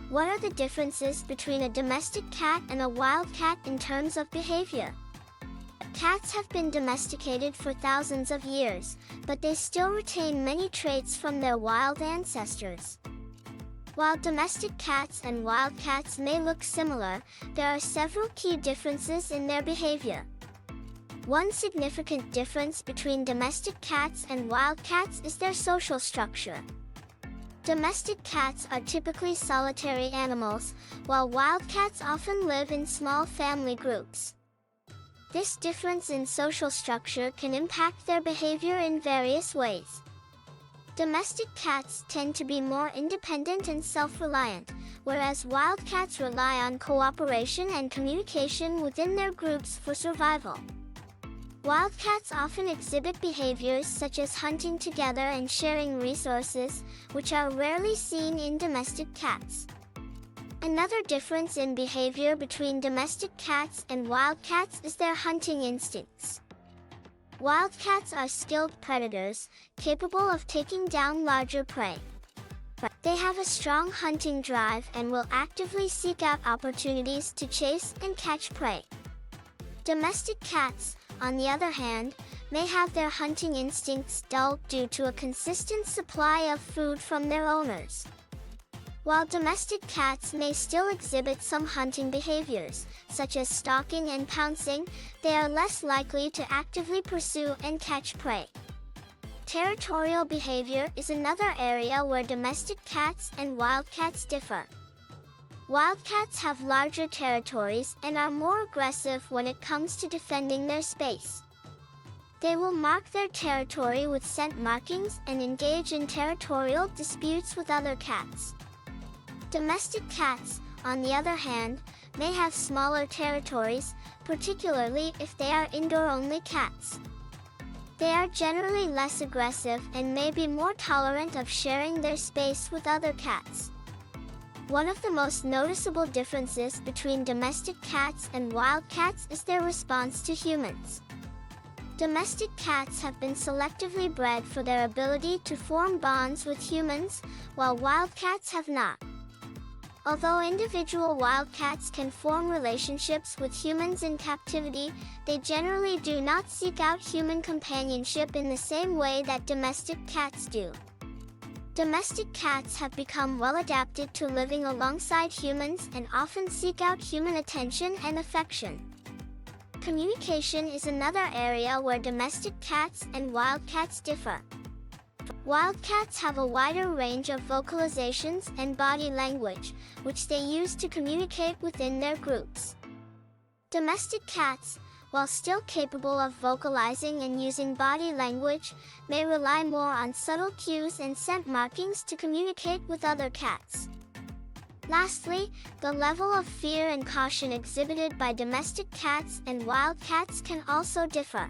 What are the differences between a domestic cat and a wild cat in terms of behavior? Cats have been domesticated for thousands of years, but they still retain many traits from their wild ancestors. While domestic cats and wild cats may look similar, there are several key differences in their behavior. One significant difference between domestic cats and wild cats is their social structure. Domestic cats are typically solitary animals, while wild cats often live in small family groups. This difference in social structure can impact their behavior in various ways. Domestic cats tend to be more independent and self-reliant, whereas wild cats rely on cooperation and communication within their groups for survival. Wildcats often exhibit behaviors such as hunting together and sharing resources, which are rarely seen in domestic cats. Another difference in behavior between domestic cats and wildcats is their hunting instincts. Wildcats are skilled predators, capable of taking down larger prey. They have a strong hunting drive and will actively seek out opportunities to chase and catch prey. Domestic cats, on the other hand, may have their hunting instincts dulled due to a consistent supply of food from their owners. While domestic cats may still exhibit some hunting behaviors, such as stalking and pouncing, they are less likely to actively pursue and catch prey. Territorial behavior is another area where domestic cats and wildcats differ. Wildcats have larger territories and are more aggressive when it comes to defending their space. They will mark their territory with scent markings and engage in territorial disputes with other cats. Domestic cats, on the other hand, may have smaller territories, particularly if they are indoor-only cats. They are generally less aggressive and may be more tolerant of sharing their space with other cats. One of the most noticeable differences between domestic cats and wild cats is their response to humans. Domestic cats have been selectively bred for their ability to form bonds with humans, while wild cats have not. Although individual wildcats can form relationships with humans in captivity, they generally do not seek out human companionship in the same way that domestic cats do. Domestic cats have become well adapted to living alongside humans and often seek out human attention and affection. Communication is another area where domestic cats and wildcats differ. Wildcats have a wider range of vocalizations and body language, which they use to communicate within their groups. Domestic cats, while still capable of vocalizing and using body language, may rely more on subtle cues and scent markings to communicate with other cats. Lastly, the level of fear and caution exhibited by domestic cats and wild cats can also differ.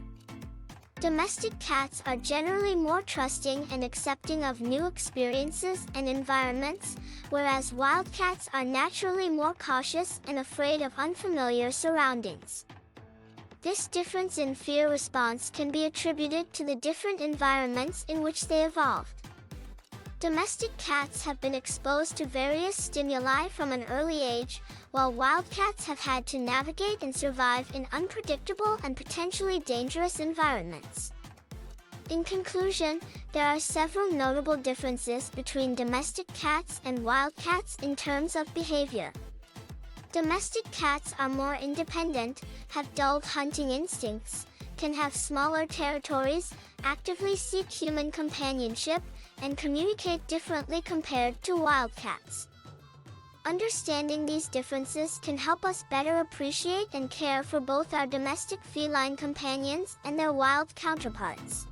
Domestic cats are generally more trusting and accepting of new experiences and environments, whereas wild cats are naturally more cautious and afraid of unfamiliar surroundings. This difference in fear response can be attributed to the different environments in which they evolved. Domestic cats have been exposed to various stimuli from an early age, while wildcats have had to navigate and survive in unpredictable and potentially dangerous environments. In conclusion, there are several notable differences between domestic cats and wildcats in terms of behavior. Domestic cats are more independent, have dulled hunting instincts, can have smaller territories, actively seek human companionship, and communicate differently compared to wildcats. Understanding these differences can help us better appreciate and care for both our domestic feline companions and their wild counterparts.